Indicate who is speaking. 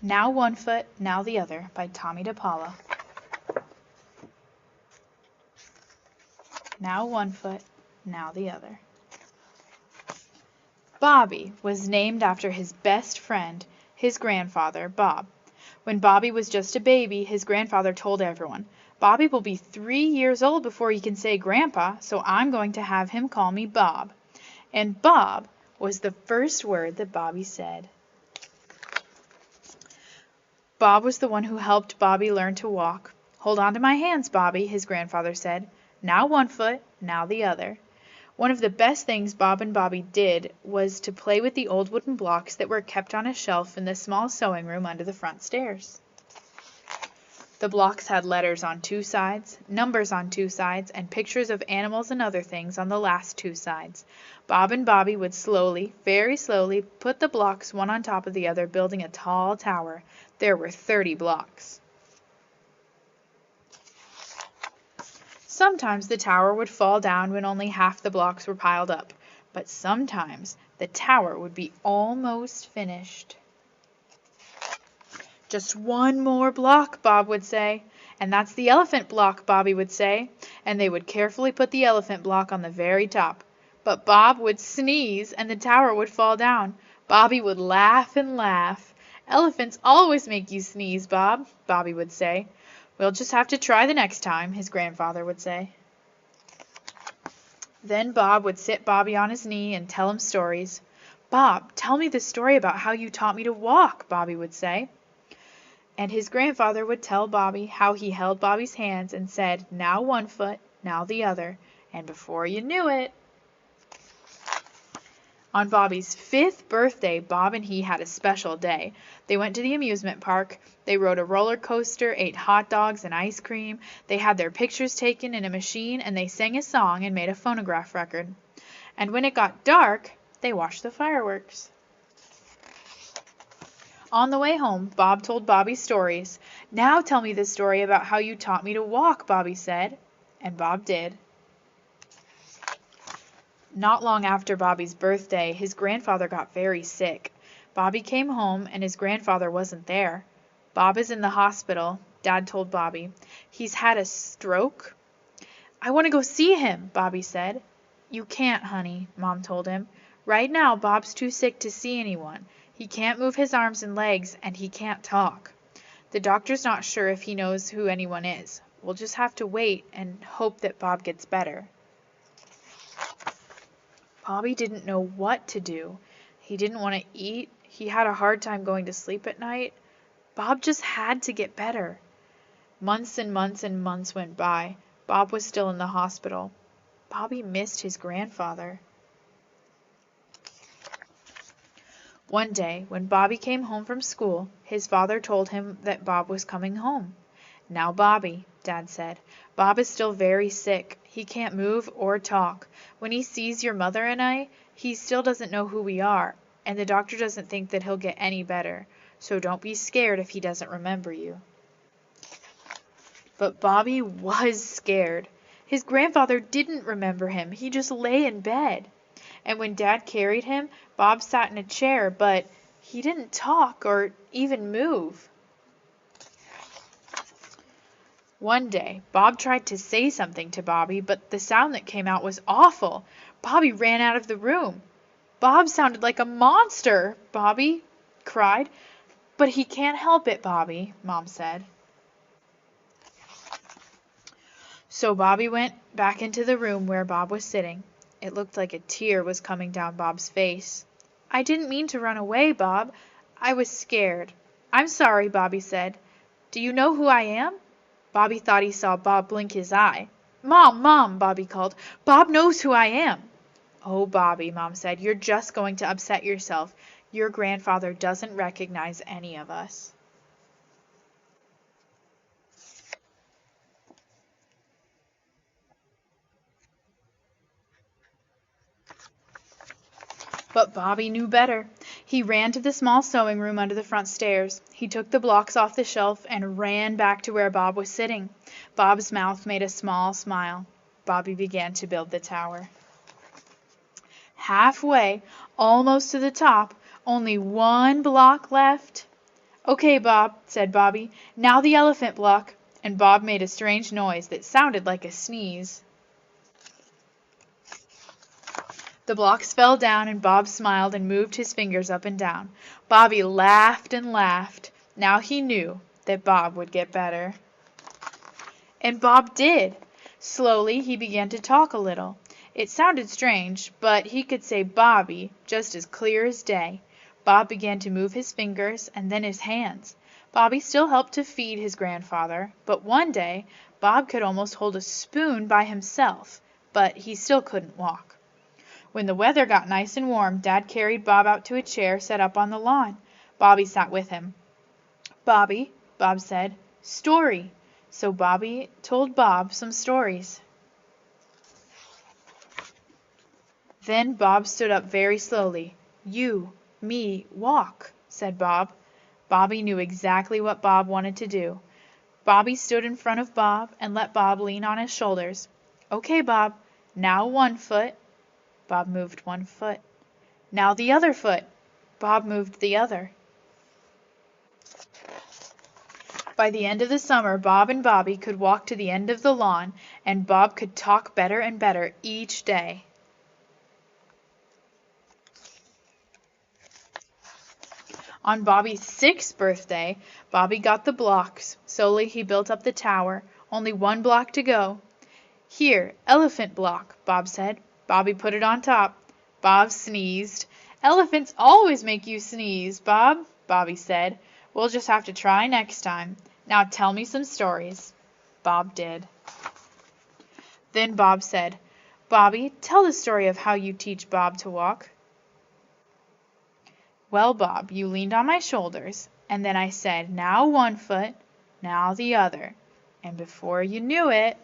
Speaker 1: Now One Foot, Now the Other by Tomie dePaola. Now one foot, now the other. Bobby was named after his best friend, his grandfather, Bob. When Bobby was just a baby, his grandfather told everyone, "Bobby will be 3 years old before he can say Grandpa, so I'm going to have him call me Bob." And Bob was the first word that Bobby said. Bob was the one who helped Bobby learn to walk. "Hold on to my hands, Bobby," his grandfather said. "Now one foot, now the other." One of the best things Bob and Bobby did was to play with the old wooden blocks that were kept on a shelf in the small sewing room under the front stairs. The blocks had letters on 2 sides, numbers on 2 sides, and pictures of animals and other things on the last 2 sides. Bob and Bobby would slowly, very slowly, put the blocks one on top of the other, building a tall tower. There were 30 blocks. Sometimes the tower would fall down when only half the blocks were piled up, but sometimes the tower would be almost finished. "Just one more block," Bob would say. "And that's the elephant block," Bobby would say, and they would carefully put the elephant block on the very top. But Bob would sneeze and the tower would fall down. Bobby would laugh and laugh. "Elephants always make you sneeze, Bob," Bobby would say. "We'll just have to try the next time," his grandfather would say. Then Bob would sit Bobby on his knee and tell him stories. "Bob, tell me the story about how you taught me to walk," Bobby would say. And his grandfather would tell Bobby how he held Bobby's hands and said, "Now one foot, now the other," and before you knew it. On Bobby's 5th birthday, Bob and he had a special day. They went to the amusement park. They rode a roller coaster, ate hot dogs and ice cream. They had their pictures taken in a machine, and they sang a song and made a phonograph record. And when it got dark, they watched the fireworks. On the way home, Bob told Bobby stories. "Now tell me the story about how you taught me to walk," Bobby said. And Bob did. Not long after Bobby's birthday, his grandfather got very sick. Bobby came home and his grandfather wasn't there. "Bob is in the hospital," Dad told Bobby. "He's had a stroke." "I want to go see him," Bobby said. "You can't, honey," Mom told him. "Right now Bob's too sick to see anyone. He can't move his arms and legs, and he can't talk. The doctor's not sure if he knows who anyone is. We'll just have to wait and hope that Bob gets better." Bobby didn't know what to do. He didn't want to eat. He had a hard time going to sleep at night. Bob just had to get better. Months and months and months went by. Bob was still in the hospital. Bobby missed his grandfather. One day, when Bobby came home from school, his father told him that Bob was coming home. "Now, Bobby," Dad said, "Bob is still very sick. He can't move or talk. When he sees your mother and I, he still doesn't know who we are, and the doctor doesn't think that he'll get any better. So don't be scared if he doesn't remember you." But Bobby was scared. His grandfather didn't remember him. He just lay in bed. And when Dad carried him, Bob sat in a chair, but he didn't talk or even move. One day, Bob tried to say something to Bobby, but the sound that came out was awful. Bobby ran out of the room. "Bob sounded like a monster," Bobby cried. "But he can't help it, Bobby," Mom said. So Bobby went back into the room where Bob was sitting. It looked like a tear was coming down Bob's face. "I didn't mean to run away, Bob. I was scared." "I'm sorry," Bobby said. "Do you know who I am?" Bobby thought he saw Bob blink his eye. "Mom, Mom," Bobby called. "Bob knows who I am." "Oh, Bobby," Mom said, "you're just going to upset yourself. Your grandfather doesn't recognize any of us." But Bobby knew better. He ran to the small sewing room under the front stairs. He took the blocks off the shelf and ran back to where Bob was sitting. Bob's mouth made a small smile. Bobby began to build the tower. Halfway, almost to the top, only one block left. Okay, Bob, said Bobby. Now the elephant block. And Bob made a strange noise that sounded like a sneeze. The blocks fell down and Bob smiled and moved his fingers up and down. Bobby laughed and laughed. Now he knew that Bob would get better. And Bob did. Slowly he began to talk a little. It sounded strange, but he could say Bobby just as clear as day. Bob began to move his fingers and then his hands. Bobby still helped to feed his grandfather, but one day Bob could almost hold a spoon by himself, but he still couldn't walk. When the weather got nice and warm, Dad carried Bob out to a chair set up on the lawn. Bobby sat with him. Bobby, Bob said, story. So Bobby told Bob some stories. Then Bob stood up very slowly. You, me, walk, said Bob. Bobby knew exactly what Bob wanted to do. Bobby stood in front of Bob and let Bob lean on his shoulders. Okay, Bob, now one foot. Bob moved one foot. Now the other foot. Bob moved the other. By the end of the summer, Bob and Bobby could walk to the end of the lawn, and Bob could talk better and better each day. On Bobby's 6th birthday, Bobby got the blocks. Slowly he built up the tower. Only one block to go. Here, elephant block, Bob said. Bobby put it on top. Bob sneezed. Elephants always make you sneeze, Bob, Bobby said. We'll just have to try next time. Now tell me some stories. Bob did. Then Bob said, Bobby, tell the story of how you teach Bob to walk. Well, Bob, you leaned on my shoulders, and then I said, now one foot, now the other. And before you knew it,